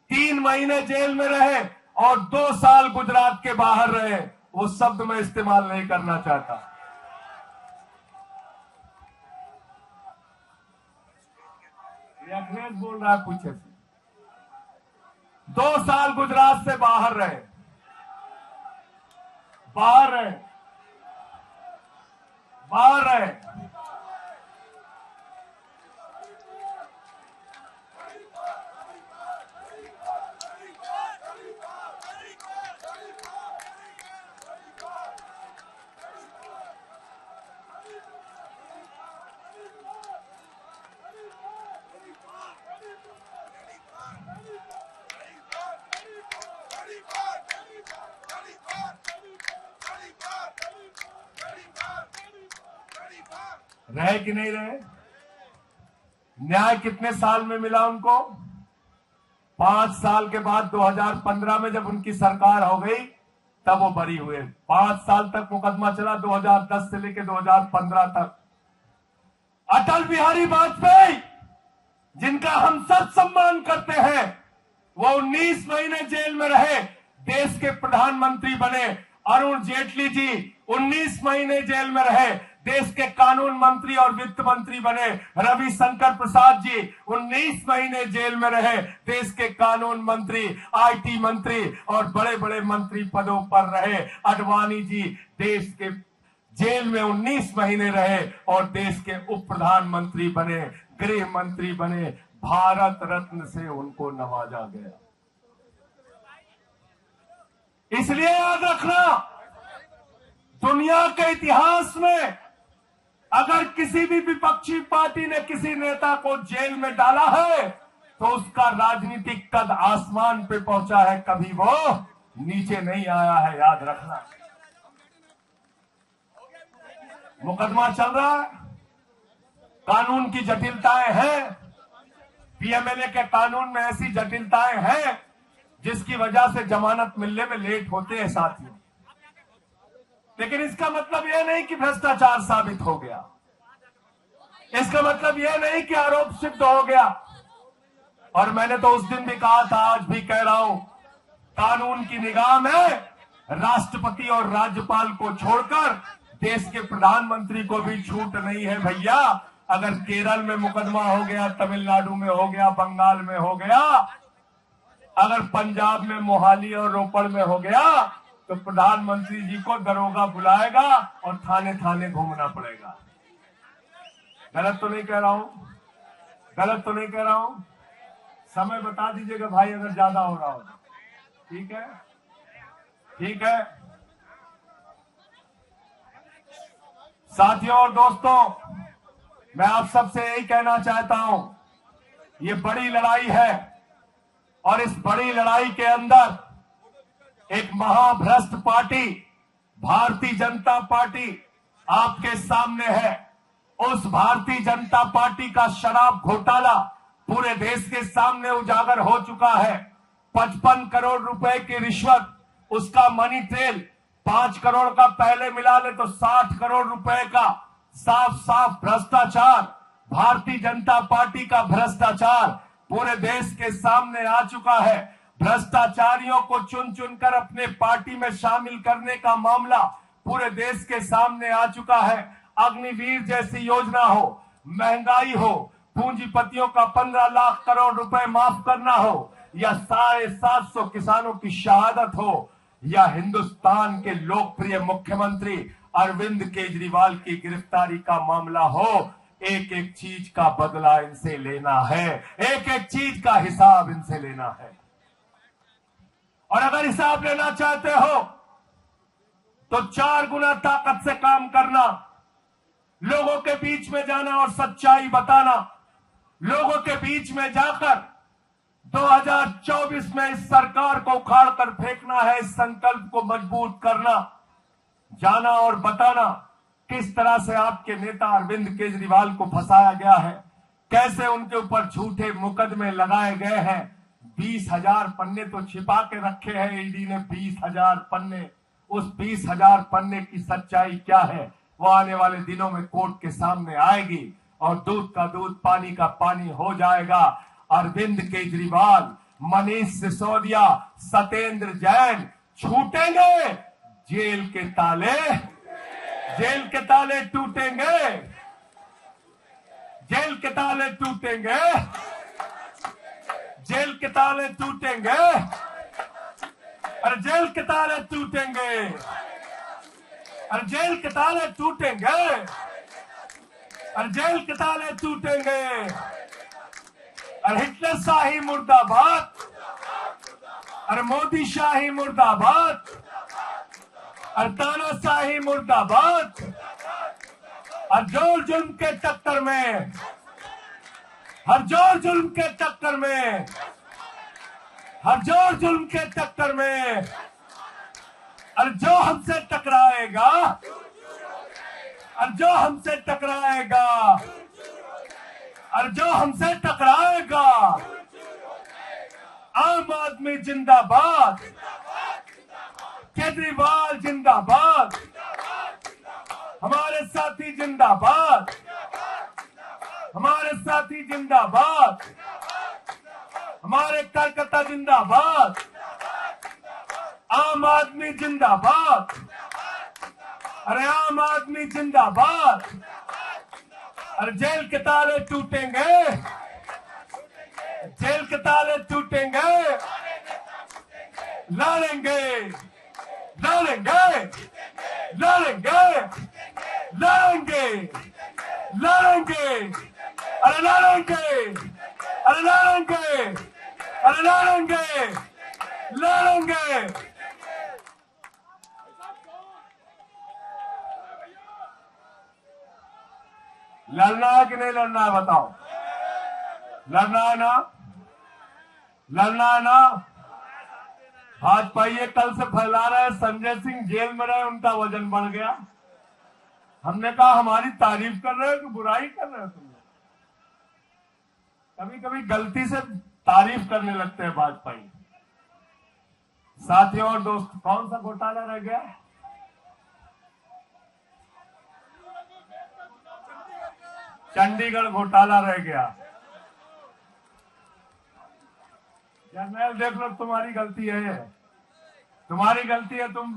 [SPEAKER 2] 3 महीने जेल में रहे और 2 साल गुजरात के बाहर रहे। वो शब्द मैं इस्तेमाल नहीं करना चाहता। ये अखिलेश बोल रहा है पीछे से। 2 साल गुजरात से बाहर रहे, बाहर रहे, बाहर रहे। रहे कि नहीं रहे? न्याय कितने साल में मिला उनको? 5 साल के बाद 2015 में जब उनकी सरकार हो गई तब वो बरी हुए। 5 साल तक मुकदमा चला, 2010 से लेकर 2015 तक। अटल बिहारी वाजपेयी जिनका हम सब सम्मान करते हैं, वो 19 महीने जेल में रहे, देश के प्रधानमंत्री बने। अरुण जेटली जी 19 महीने जेल में रहे, देश के कानून मंत्री और वित्त मंत्री बने। रविशंकर प्रसाद जी 19 महीने जेल में रहे, देश के कानून मंत्री, आईटी मंत्री और बड़े बड़े मंत्री पदों पर रहे। आडवाणी जी देश के जेल में 19 महीने रहे और देश के उप प्रधानमंत्री बने, गृह मंत्री बने। भारत रत्न से उनको नवाजा गया। इसलिए याद रखना, दुनिया के इतिहास में अगर किसी भी विपक्षी पार्टी ने किसी नेता को जेल में डाला है तो उसका राजनीतिक कद आसमान पे पहुंचा है, कभी वो नीचे नहीं आया है, याद रखना। मुकदमा चल रहा है, कानून की जटिलताएं हैं, पीएमएलए के कानून में ऐसी जटिलताएं हैं जिसकी वजह से जमानत मिलने में लेट होते हैं साथियों। लेकिन इसका मतलब यह नहीं कि भ्रष्टाचार साबित हो गया, इसका मतलब यह नहीं कि आरोप सिद्ध हो गया। और मैंने तो उस दिन भी कहा था, आज भी कह रहा हूं, कानून की निगाह में राष्ट्रपति और राज्यपाल को छोड़कर देश के प्रधानमंत्री को भी छूट नहीं है भैया। अगर केरल में मुकदमा हो गया, तमिलनाडु में हो गया, बंगाल में हो गया, अगर पंजाब में मोहाली और रोपड़ में हो गया, तो प्रधानमंत्री जी को दरोगा बुलाएगा और थाने थाने घूमना पड़ेगा। गलत तो नहीं कह रहा हूं? गलत तो नहीं कह रहा हूं? समय बता दीजिएगा भाई अगर ज्यादा हो रहा हो तो। ठीक है, ठीक है। साथियों और दोस्तों, मैं आप सबसे यही कहना चाहता हूं, ये बड़ी लड़ाई है और इस बड़ी लड़ाई के अंदर एक महाभ्रष्ट पार्टी भारतीय जनता पार्टी आपके सामने है। उस भारतीय जनता पार्टी का शराब घोटाला पूरे देश के सामने उजागर हो चुका है। 55 करोड़ रुपए की रिश्वत, उसका मनी ट्रेल, 5 करोड़ का पहले मिला ले तो 60 करोड़ रुपए का साफ साफ भ्रष्टाचार, भारतीय जनता पार्टी का भ्रष्टाचार पूरे देश के सामने आ चुका है। भ्रष्टाचारियों को चुन चुनकर अपने पार्टी में शामिल करने का मामला पूरे देश के सामने आ चुका है। अग्निवीर जैसी योजना हो, महंगाई हो, पूंजीपतियों का 15 लाख करोड़ रुपए माफ करना हो, या 750 किसानों की शहादत हो, या हिंदुस्तान के लोकप्रिय मुख्यमंत्री अरविंद केजरीवाल की गिरफ्तारी का मामला हो, एक एक चीज का बदला इनसे लेना है, एक एक चीज का हिसाब इनसे लेना है। और अगर हिसाब लेना चाहते हो तो 4 गुना ताकत से काम करना, लोगों के बीच में जाना और सच्चाई बताना, लोगों के बीच में जाकर 2024 में इस सरकार को उखाड़ कर फेंकना है, इस संकल्प को मजबूत करना, जाना और बताना किस तरह से आपके नेता अरविंद केजरीवाल को फंसाया गया है, कैसे उनके ऊपर झूठे मुकदमे लगाए गए हैं। 20,000 पन्ने तो छिपा के रखे हैं ईडी ने, 20,000 पन्ने। उस 20,000 पन्ने की सच्चाई क्या है वो आने वाले दिनों में कोर्ट के सामने आएगी और दूध का दूध पानी का पानी हो जाएगा। अरविंद केजरीवाल, मनीष सिसोदिया, सत्येंद्र जैन छूटेंगे, जेल के ताले टूटेंगे, जेल के ताले टूटेंगे, जेल के ताले टूटेंगे, अरे जेल के ताले टूटेंगे, अरे जेल के ताले टूटेंगे, अरे जेल के ताले टूटेंगे। अरे हिटलर शाही मुर्दाबाद, अरे मोदी शाही मुर्दाबाद, अरे तानाशाही मुर्दाबाद। हर जोर जुल्म के टक्कर में, हर जोर जुल्म के टक्कर में, हर जोर जुल्म के टक्कर में, अरे जो हमसे टकराएगा, अरे जो हमसे टकराएगा, अरे जो हमसे टकराएगा, आम आदमी जिंदाबाद, केजरीवाल जिंदाबाद, हमारे साथी जिंदाबाद, हमारे साथी जिंदाबाद, हमारे कार्यकर्ता जिंदाबाद, आम आदमी जिंदाबाद, अरे आम आदमी जिंदाबाद। अरे जेल के ताले टूटेंगे, जेल के ताले टूटेंगे, लड़ेंगे, लड़ेंगे, लड़ेंगे, लड़ेंगे, लड़ेंगे, अरे लड़ेंगे, अरे लड़ेंगे, अरे लड़ेंगे, लड़ेंगे। लड़ना है कि नहीं लड़ना है बताओ? लड़ना है ना? लड़ना है ना? भाजपा ये कल से फैला रहे संजय सिंह जेल में रहे, उनका वजन बढ़ गया। हमने कहा हमारी तारीफ कर रहे हो कि बुराई कर रहे हो तुम लोग? कभी कभी गलती से तारीफ करने लगते हैं भाजपाई। साथियों और दोस्त, कौन सा घोटाला रह गया? चंडीगढ़ घोटाला रह गया। जर्नल देख लो, तुम्हारी गलती है, तुम्हारी गलती है। तुम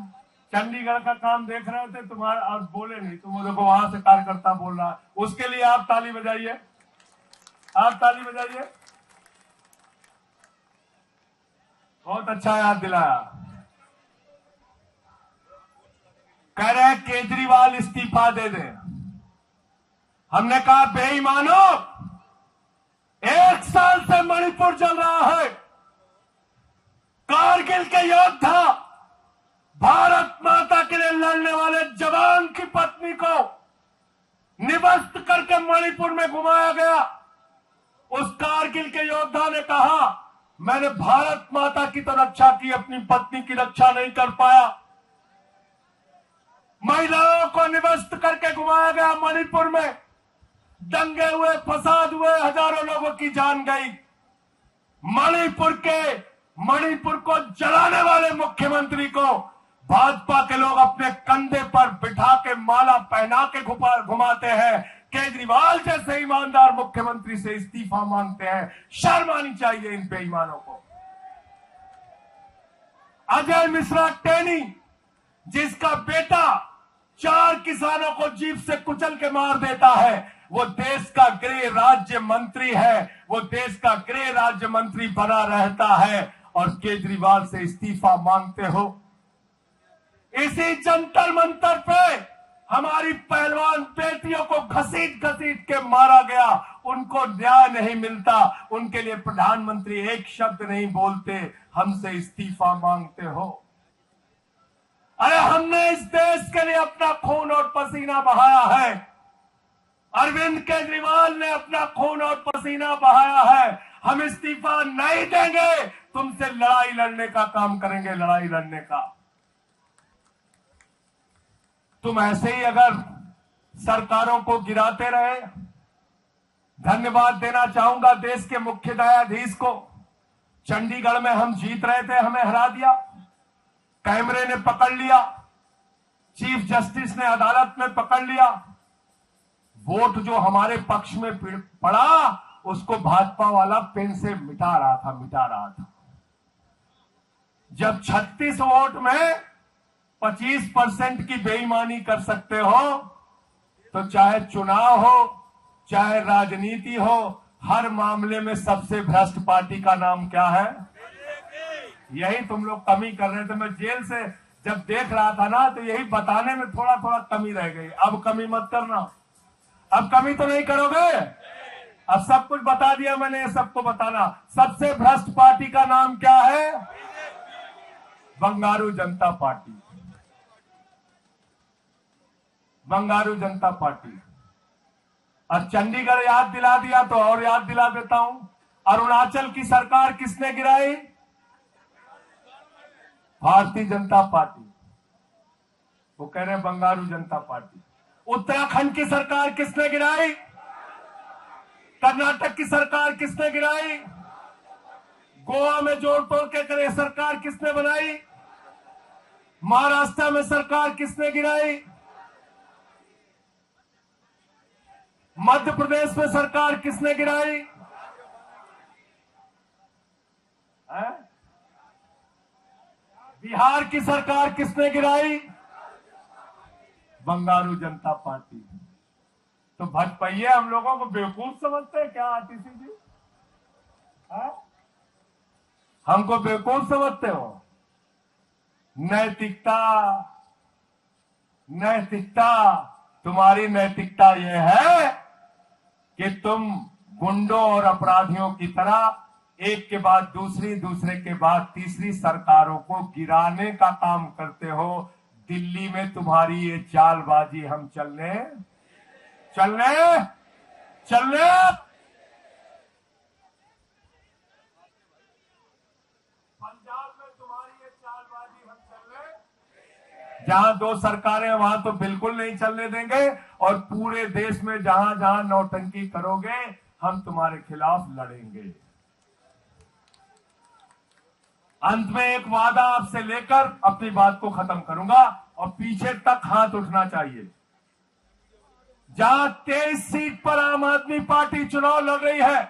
[SPEAKER 2] चंडीगढ़ का काम देख रहे थे, तुम्हारा और बोले नहीं। तुम देखो वहां से कार्यकर्ता बोल रहा है, उसके लिए आप ताली बजाइए, आप ताली बजाइए। बहुत अच्छा याद दिलाया। कह रहे हैं केजरीवाल इस्तीफा दे दे। हमने कहा बेईमानो, 1 साल से मणिपुर जल रहा है। कारगिल के योद्धा, भारत माता के लिए लड़ने वाले जवान की पत्नी को निवस्त करके मणिपुर में घुमाया गया। उस कारगिल के योद्धा ने कहा, मैंने भारत माता की तो रक्षा की, अपनी पत्नी की रक्षा नहीं कर पाया। महिलाओं को निवस्त करके घुमाया गया मणिपुर में, दंगे हुए, फसाद हुए, हजारों लोगों की जान गई। मणिपुर को जलाने वाले मुख्यमंत्री को भाजपा के लोग अपने कंधे पर बिठा के माला पहना के घुमाते हैं। केजरीवाल जैसे ईमानदार मुख्यमंत्री से इस्तीफा मांगते हैं। शर्म आनी चाहिए इन बेईमानों को। अजय मिश्रा टेनी, जिसका बेटा 4 किसानों को जीप से कुचल के मार देता है, वो देश का गृह राज्य मंत्री है, वो देश का गृह राज्य मंत्री बना रहता है और केजरीवाल से इस्तीफा मांगते हो। इसी जंतर मंतर पे हमारी पहलवान बेटियों को घसीट घसीट के मारा गया, उनको न्याय नहीं मिलता, उनके लिए प्रधानमंत्री एक शब्द नहीं बोलते, हमसे इस्तीफा मांगते हो। अरे हमने इस देश के लिए अपना खून और पसीना बहाया है। अरविंद केजरीवाल ने अपना खून और पसीना बहाया है। हम इस्तीफा नहीं देंगे, तुमसे लड़ाई लड़ने का काम करेंगे, लड़ाई लड़ने का। तुम ऐसे ही अगर सरकारों को गिराते रहे। धन्यवाद देना चाहूंगा देश के मुख्य न्यायाधीश को। चंडीगढ़ में हम जीत रहे थे, हमें हरा दिया, कैमरे ने पकड़ लिया, चीफ जस्टिस ने अदालत में पकड़ लिया। वोट जो हमारे पक्ष में पड़ा, उसको भाजपा वाला पेन से मिटा रहा था। जब 36 वोट में 25% की बेईमानी कर सकते हो, तो चाहे चुनाव हो, चाहे राजनीति हो, हर मामले में सबसे भ्रष्ट पार्टी का नाम क्या है? यही तुम लोग कमी कर रहे थे। मैं जेल से जब देख रहा था ना, तो यही बताने में थोड़ा थोड़ा कमी रह गई। अब कमी मत करना। अब कमी तो नहीं करोगे? अब सब कुछ बता दिया मैंने, सबको बताना। सबसे भ्रष्ट पार्टी का नाम क्या है? बंगारू जनता पार्टी। बंगारू जनता पार्टी। और चंडीगढ़ याद दिला दिया तो और याद दिला देता हूं। अरुणाचल की सरकार किसने गिराई? भारतीय जनता पार्टी। वो कह रहे हैं बंगारू जनता पार्टी। उत्तराखंड की सरकार किसने गिराई? कर्नाटक की सरकार किसने गिराई? गोवा में जोड़ तोड़ के करे सरकार किसने बनाई? महाराष्ट्र में सरकार किसने गिराई? मध्य प्रदेश में सरकार किसने गिराई? बिहार की सरकार किसने गिराई? बंगारू जनता पार्टी। तो भटपैये हम लोगों को बेवकूफ समझते हैं क्या आतिशी जी? हमको बेवकूफ समझते हो? नैतिकता, नैतिकता, तुम्हारी नैतिकता यह है कि तुम गुंडों और अपराधियों की तरह एक के बाद दूसरी, दूसरे के बाद तीसरी सरकारों को गिराने का काम करते हो। दिल्ली में तुम्हारी ये चालबाजी हम चलने पंजाब में तुम्हारी ये चालबाजी हम चलने, जहां 2 सरकारें वहां तो बिल्कुल नहीं चलने देंगे। और पूरे देश में जहां जहां नौटंकी करोगे, हम तुम्हारे खिलाफ लड़ेंगे। अंत में एक वादा आपसे लेकर अपनी बात को खत्म करूंगा, और पीछे तक हाथ उठना चाहिए। जहां 23 सीट पर आम आदमी पार्टी चुनाव लड़ रही है,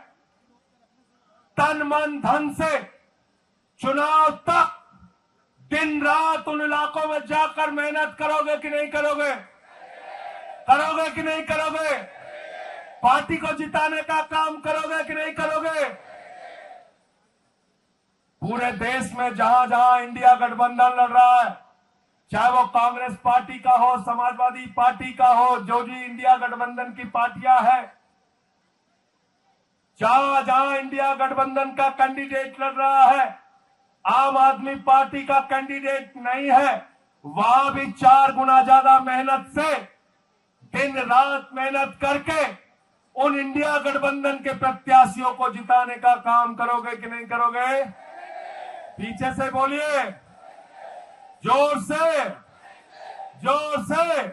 [SPEAKER 2] तन मन धन से चुनाव तक दिन रात उन इलाकों में जाकर मेहनत करोगे कि नहीं करोगे? करोगे कि नहीं करोगे? पार्टी को जिताने का काम करोगे कि नहीं करोगे? पूरे देश में जहां जहां इंडिया गठबंधन लड़ रहा है, चाहे वो कांग्रेस पार्टी का हो, समाजवादी पार्टी का हो, जो जी इंडिया गठबंधन की पार्टियां हैं, जहां जहां इंडिया गठबंधन का कैंडिडेट लड़ रहा है, आम आदमी पार्टी का कैंडिडेट नहीं है, वहां भी 4 गुना ज्यादा मेहनत से, दिन रात मेहनत करके उन इंडिया गठबंधन के प्रत्याशियों को जिताने का काम करोगे कि नहीं करोगे? पीछे से बोलिए, जोर से, जोर से।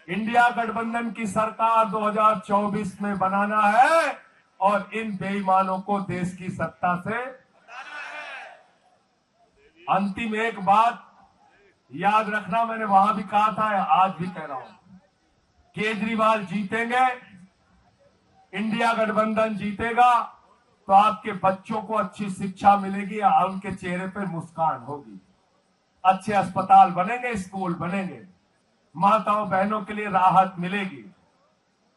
[SPEAKER 2] इंडिया गठबंधन की सरकार 2024 में बनाना है और इन बेईमानों को देश की सत्ता से हटाना है। अंतिम एक बात याद रखना, मैंने वहां भी कहा था, आज भी कह रहा हूं, केजरीवाल जीतेंगे, इंडिया गठबंधन जीतेगा तो आपके बच्चों को अच्छी शिक्षा मिलेगी और उनके चेहरे पर मुस्कान होगी, अच्छे अस्पताल बनेंगे, स्कूल बनेंगे, माताओं बहनों के लिए राहत मिलेगी।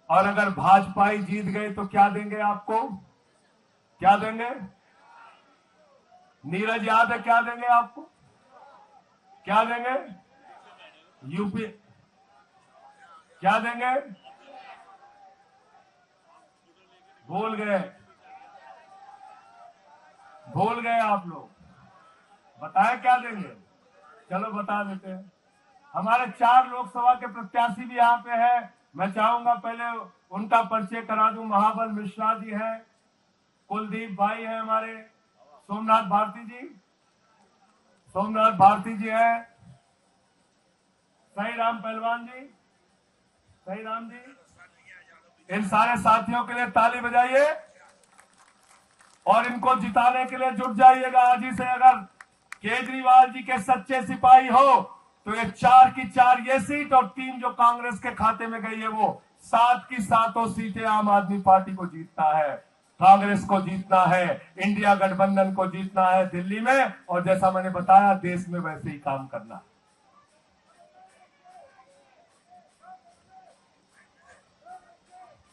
[SPEAKER 2] और अगर भाजपा ही जीत गए तो क्या देंगे आपको? क्या देंगे? नीरज याद है क्या देंगे आपको? क्या देंगे? यूपी क्या देंगे? भूल गए, भूल गए आप लोग। बताएं क्या देंगे? चलो बता देते हैं। हमारे 4 लोकसभा के प्रत्याशी भी यहाँ पे हैं। मैं चाहूंगा पहले उनका परिचय करा दूं। महाबल मिश्रा जी हैं, कुलदीप भाई हैं हमारे, सोमनाथ भारती जी, सोमनाथ भारती जी हैं, सही राम पहलवान जी, सही राम जी। इन सारे साथियों के लिए ताली बजाइए और इनको जिताने के लिए जुट जाइएगा आज ही से। अगर केजरीवाल जी के सच्चे सिपाही हो तो ये 4 की 4 ये सीट और 3 जो कांग्रेस के खाते में गई है वो 7 की 7 सीटें आम आदमी पार्टी को जीतना है, कांग्रेस को जीतना है, इंडिया गठबंधन को जीतना है दिल्ली में, और जैसा मैंने बताया देश में वैसे ही काम करना।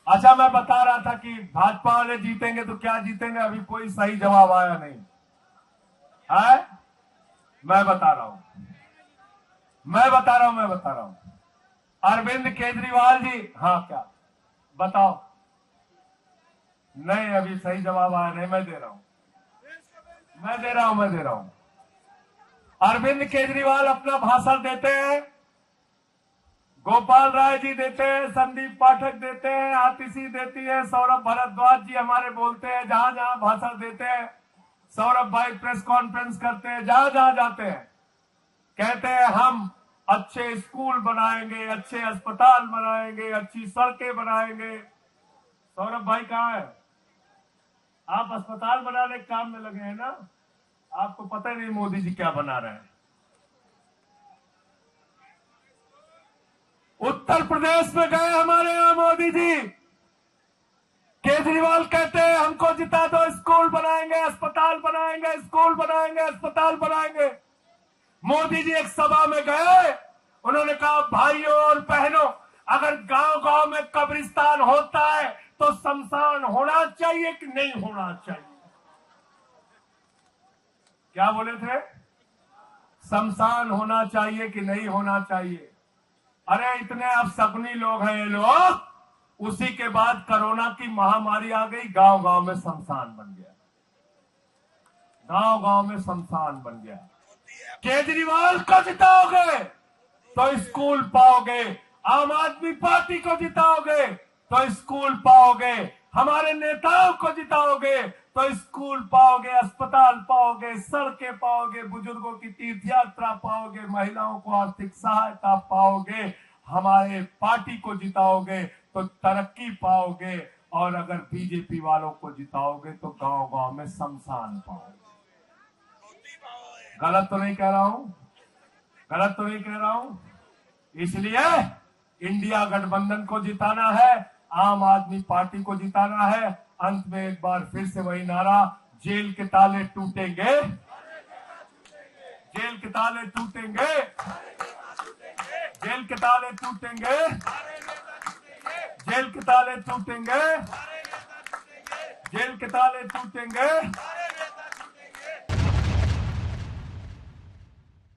[SPEAKER 2] अच्छा, मैं बता रहा था कि भाजपा वाले जीतेंगे तो क्या जीतेंगे, अभी कोई सही जवाब आया नहीं है। मैं बता रहा हूं, मैं बता रहा हूं। अरविंद केजरीवाल जी, हाँ क्या बताओ? नहीं, अभी सही जवाब आया नहीं। मैं दे रहा हूं। अरविंद केजरीवाल अपना भाषण देते हैं, गोपाल राय जी देते हैं, संदीप पाठक देते हैं, आतिशी देती है, सौरभ भारद्वाज जी हमारे बोलते हैं, जहां जहां भाषण देते हैं, सौरभ भाई प्रेस कॉन्फ्रेंस करते हैं, जहां जहां जाते हैं कहते हैं हम अच्छे स्कूल बनाएंगे, अच्छे अस्पताल बनाएंगे, अच्छी सड़कें बनाएंगे। सौरभ भाई कहाँ है? आप अस्पताल बनाने के काम में लगे हैं ना? आपको पता ही नहीं मोदी जी क्या बना रहे हैं। उत्तर प्रदेश में गए हमारे यहां मोदी जी, केजरीवाल कहते हैं हमको जिता दो, स्कूल बनाएंगे, अस्पताल बनाएंगे, स्कूल बनाएंगे, अस्पताल बनाएंगे। मोदी जी एक सभा में गए, उन्होंने कहा भाइयों और बहनों, अगर गांव गांव में कब्रिस्तान होता है तो शमशान होना चाहिए कि नहीं होना चाहिए? क्या बोले थे? शमशान होना चाहिए कि नहीं होना चाहिए? अरे इतने अब शकुनी लोग हैं ये लोग। उसी के बाद कोरोना की महामारी आ गई, गांव गांव में शमशान बन गया, गांव गांव में शमशान बन गया। केजरीवाल को जिताओगे तो स्कूल पाओगे, आम आदमी पार्टी को जिताओगे तो स्कूल पाओगे, हमारे नेताओं को जिताओगे तो स्कूल पाओगे, अस्पताल पाओगे, सड़कें पाओगे, बुजुर्गों की तीर्थ यात्रा पाओगे, महिलाओं को आर्थिक सहायता पाओगे, हमारे पार्टी को जिताओगे तो तरक्की पाओगे, और अगर बीजेपी वालों को जिताओगे तो गांव गांव में शमशान पाओगे। गलत तो नहीं कह रहा हूं? गलत तो नहीं कह रहा हूं? इसलिए इंडिया गठबंधन को जिताना है, आम आदमी पार्टी को जिताना है। अंत में एक बार फिर से वही नारा, जेल के ताले टूटेंगे, जेल के ताले टूटेंगे, जेल के ताले टूटेंगे, जेल के ताले टूटेंगे, जेल के ताले टूटेंगे।